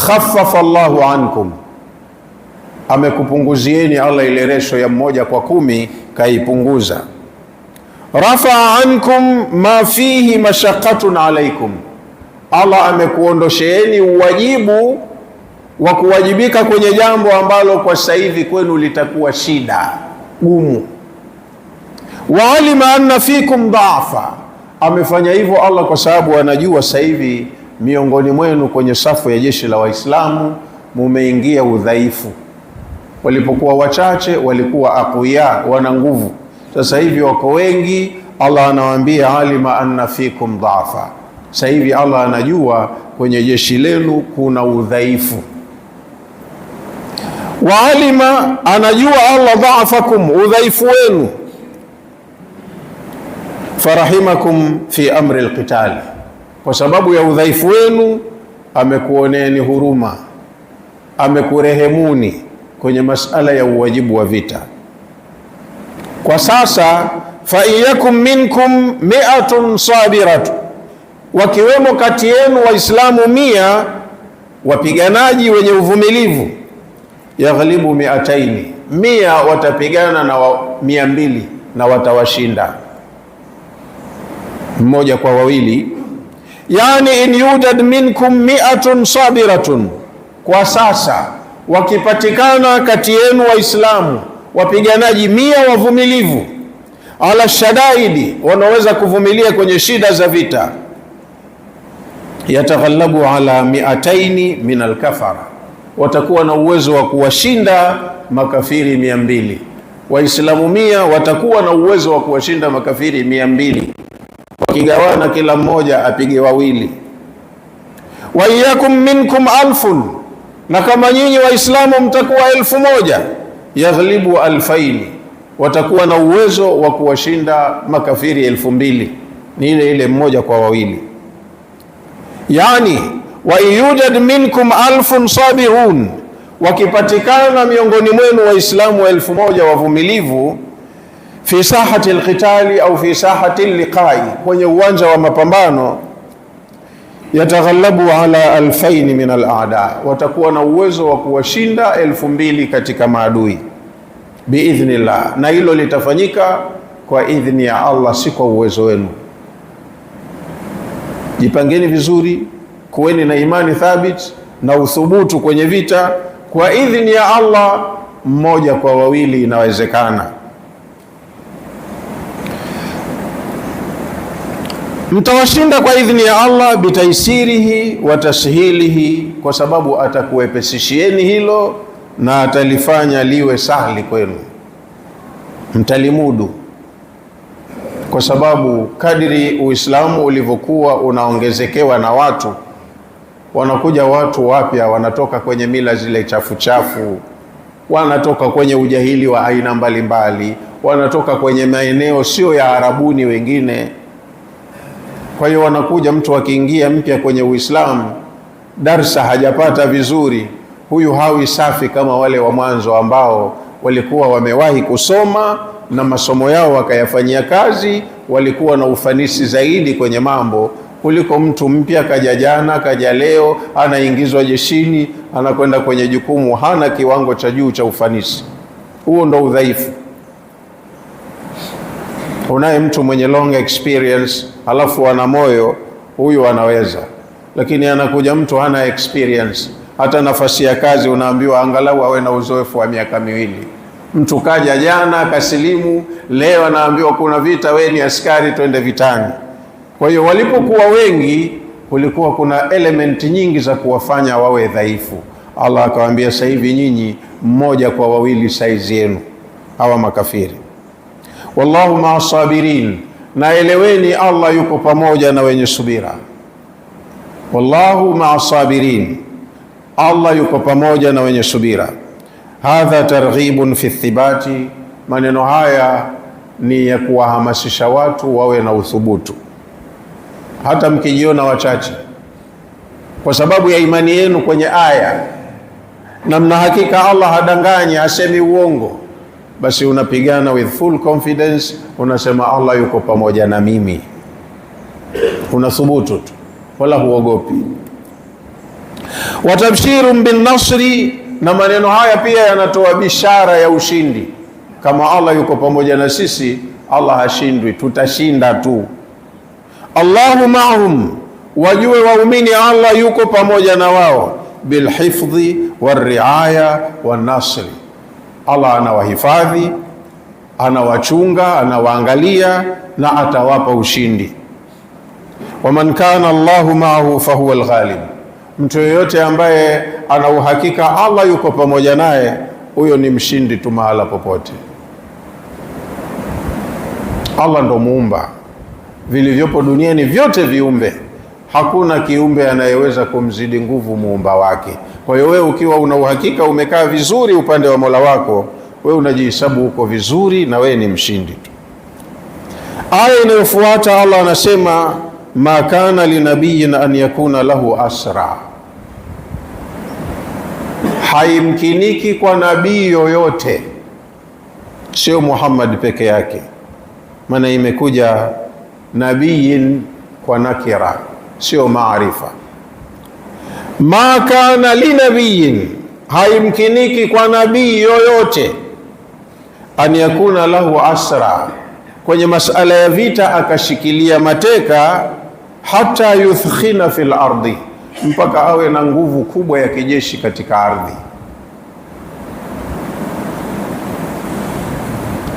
khaffafa Allahu ankum, amekupunguzieni Allah ile resho ya 1:10 kaipunguza. Rafaa ankum ma fihi mashaqqatun alaikum, Allah amekuondosheeni uwajibu wa kuwajibika kwenye jambo ambalo kwa sasa hivi kwenu litakuwa shida gumu. Wa alima anna fikum dha'fa, amefanya hivyo Allah kwa sababu anajua sasa hivi miongoni mwenu kwenye safu ya jeshi la Waislamu mumeingia udhaifu. Walipokuwa wachache walikuwa aqwiya, wana nguvu. Sasa hivi wako wengi. Allah anawaambia alima anna fikum dha'fa, sasa hivi Allah anajua kwenye jeshi lenu kuna udhaifu. Wa alima, anajua Allah dha'fakum, udhaifu wenu. Farahimakum fi amri alqital, kwa sababu ya udhaifu wenu amekuoneni huruma, amekurehemuni kwenye masala ya uwajibu wa vita. Kwa sasa fa iyakum minkum 100 sabiratu, wakiwemo kati yenu Waislamu 100 wapiganaji wenye uvumilivu, yaghlibu 200, 100 watapigana na 200 na watawashinda 1 kwa 2. Yani in yudad minkum 100 sabiratun, kwa sasa wakipatikana kati yenu Waislamu wapiganaji 100 wavumilivu, ala shadaidi, wanaweza kuvumilia kwenye shida za vita, yataghallabu ala 200 min alkafara, watakuwa na uwezo wa kuwashinda makafiri 200. Waislamu 100 watakuwa na uwezo wa kuwashinda makafiri 200, wakigawana kila mmoja apige 2. Wa iyakum minkum 1000, na kama nyinyi Waislamu mtakuwa 1000, yaghlibu 2000, watakuwa na uwezo wa kuwashinda makafiri 2000. Ni ile 1 kwa 2. Yani wa yujad minkum 1000 sabirun, wakipatikana miongoni mwenu Waislamu 1000 wavumilivu, fi sahati alqitali au fi sahati liqai, kwenye uwanja wa mapambano, yataghallabu ala 2000 min al-a'da, watakuwa na uwezo wa kuwashinda 2000 katika maadui biidhnillah, na hilo litafanyika kwa idhni ya Allah, si kwa uwezo wenu. Jipangeni vizuri, kuweni na imani thabit na uthubutu kwenye vita. Kwa idhni ya Allah 1 kwa 2 inawezekana. Mtawashinda kwa idhni ya Allah, bitaisirihi wa tashilihi, kwa sababu atakuwepesishieni hilo na atalifanya liwe sahli kwenu, mtalimudu. Kwa sababu kadiri Uislamu ulivyokuwa unaongezekewa na watu, wanakuja watu wapya, wanatoka kwenye mila zile chafu chafu, wanatoka kwenye ujahili wa aina mbalimbali, wanatoka kwenye maeneo sio ya Arabuni wengine. Kwa hiyo wanakuja, mtu akiingia mpya kwenye Uislamu, darsa hajapata vizuri, huyu hawi safi kama wale wa mwanzo ambao walikuwa wamewahi kusoma na masomo yao wakayafanyia kazi, walikuwa na ufanisi zaidi kwenye mambo kuliko mtu mpya kaja jana, kaja leo, anaingizwa jeshini, anakwenda kwenye jukumu, hana kiwango cha juu cha ufanisi. Huo ndo udhaifu. Unaye mtu mwenye long experience alafu ana moyo, huyu anaweza. Lakini anakuja mtu hana experience, hata nafasi ya kazi unaambiwa angalau awe na uzoefu wa miaka 2. Mtu kaja jana kasilimu, leo anaambiwa kuna vita, we ni askari, twende vitani. Kwa hiyo walipokuwa wengi, kulikuwa kuna element nyingi za kuwafanya wawe dhaifu. Allah akawaambia sasa hivi nyinyi 1 kwa 2 saizi yenu hawa makafiri. Wallahu ma'as sabirin, na eleweni Allah yuko pamoja na wenye subira. Wallahu ma'as sabirin, Allah yuko pamoja na wenye subira. Hadha targhibun fi thibati, maneno haya ni ya kuwahamasisha watu wawe na uthubutu, hata mkijiona wachache, kwa sababu ya imani yenu kwenye aya, na mna hakika Allah hadanganyi, asemi uongo, basi unapigana with full confidence, unasema Allah yuko pamoja na mimi, unathubutu tu, wala huogopi. Wa tabshirun bin nasri, na maneno haya pia yanatoa bishara ya ushindi. Kama Allah yuko pamoja na sisi, Allah hashindwi, tutashinda tu. Allahu ma'hum, wajue waumini Allah yuko pamoja na wao. Bilhifdhi warriaya wanasri, Allah anawahifadhi, anawachunga, anawaangalia na atawapa ushindi. Waman kana Allahu ma'ahu fahuwa alghalib, mtu yeyote ambaye ana uhakika Allah yuko pamoja naye, huyo ni mshindi tu mahala popote. Allah ndo muumba vilivyopo duniani vyote viumbe, hakuna kiumbe anayeweza kumzidi nguvu muumba wake. Kwa hiyo wewe ukiwa una uhakika umekaa vizuri upande wa Mola wako, wewe unajihesabu uko vizuri na wewe ni mshindi tu. Aya inayofuata Allah anasema ma kana linabiyin an yakuna lahu asra, haimkiniki kwa nabii yoyote, sio Muhammad peke yake, maana imekuja nabiyin kwa nakira, sio maarifa. Ma kana linabiyin, haimkiniki kwa nabii yoyote, an yakuna lahu asra, kwenye masala ya vita akashikilia mateka, hata yuthkhina fil ardi, mpaka awe na nguvu kubwa ya kijeshi katika ardhi.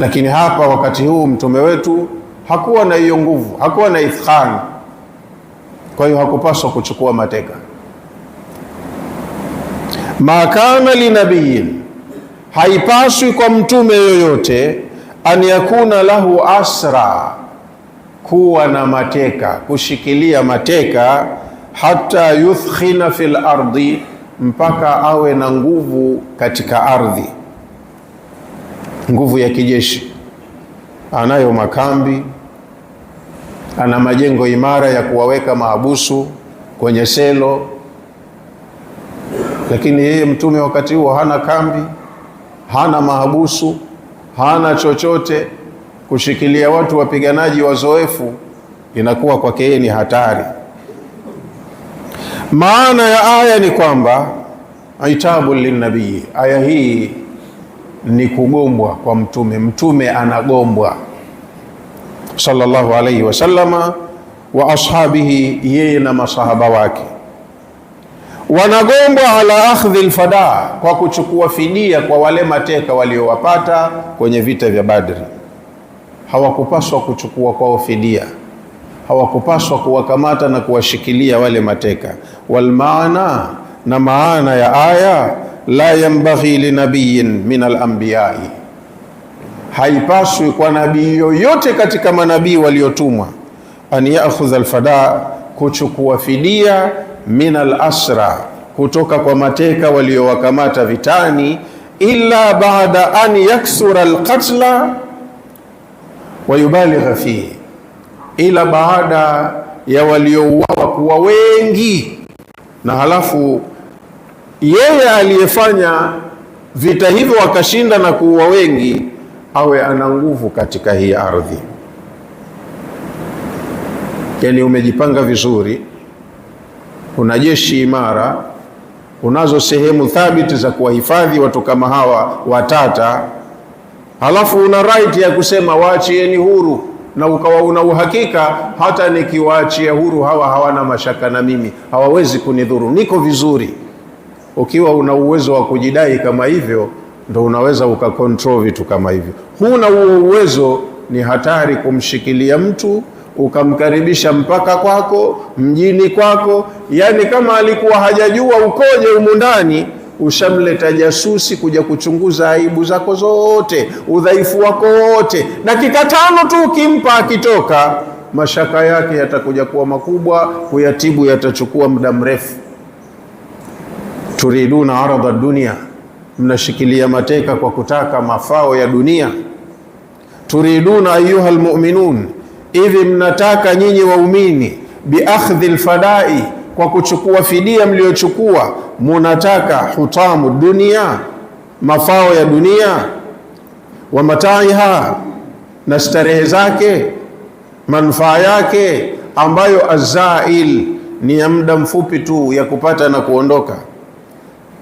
Lakini hapa wakati huu mtume wetu hakuwa na hiyo nguvu, hakuwa na ithkhan, kwa hiyo hakupaswa kuchukua mateka. Ma kana linabiyin, haipaswi kwa mtume yoyote, an yakuna lahu asra, kuwa na mateka, kushikilia mateka, hata yuthkhina fil ardi, mpaka awe na nguvu katika ardhi, nguvu ya kijeshi. Anayo makambi, ana majengo imara ya kuwaweka mahabusu kwenye selo, lakini yeye mtume wakati huo hana kambi, hana mahabusu, hana chochote. Kushikilia watu wapiganaji wazoefu inakuwa kwake yeye ni hatari. Maana ya aya ni kwamba aitabu linnabii, aya hii ni kugombwa kwa mtume. Mtume anagombwa sallallahu alayhi wasallama wa ashabihi, yeye na masahaba wake wanagombwa ala akhdhi alfada, kwa kuchukua fidia kwa wale mateka waliowapata kwenye vita vya Badri. Hawakupaswa kuchukua kwao fidia, hawakupaswa kuwakamata na kuwashikilia wale mateka. Wal maana, na maana ya aya, la yanbaghi linabiyin min al-anbiya'i, haipaswi kwa nabii yoyote katika manabii waliotumwa, an ya'khudha al-fada, kuchukua fidia, min al-asra, kutoka kwa mateka waliowakamata vitani, illa ba'da an yaksura al-qatla wa yubaligha fihi, ila baada ya waliouawa kuwa wengi, na halafu yeye aliyefanya vita hivyo akashinda na kuua wengi, awe ana nguvu katika hii ardhi. Yani umejipanga vizuri, una jeshi imara, unazo sehemu thabiti za kuwahifadhi watu kama hawa watata, halafu una right ya kusema waachieni huru, na ukawa una uhakika hata nikiwaachia huru hawa hawana mashaka na mimi, hawawezi kunidhuru, niko vizuri. Ukiwa una uwezo wa kujidai kama hivyo, ndo unaweza ukakontrol vitu kama hivyo. Huna huo uwezo, ni hatari kumshikilia mtu ukamkaribisha mpaka kwako, mjini kwako. Yani kama alikuwa hajajua ukoje humu ndani, ushamleta jasusi kuja kuchunguza aibu zako zote, udhaifu wako wote. Dakika 5 tu ukimpa, akitoka mashaka yake yatakuja kuwa makubwa, kuyatibu yatachukua muda mrefu. Turiduna arada dunia, mnashikilia mateka kwa kutaka mafao ya dunia. Turiduna ayuha almu'minun, hivi mnataka nyinyi waumini, biakhdhi alfadai, kwa kuchukua fidia mliochukua, munataka hutamu dunia, mafao ya dunia, wa mataiha, na starehe zake, manufaa yake ambayo azail, ni ya muda mfupi tu ya kupata na kuondoka.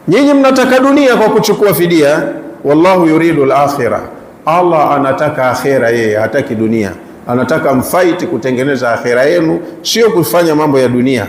Nyinyi mnataka dunia kwa kuchukua fidia, wallahu yuridu al-akhirah. Allah anataka akhira, yeye hataki dunia. Anataka mfight kutengeneza akhira yenu, sio kufanya mambo ya dunia.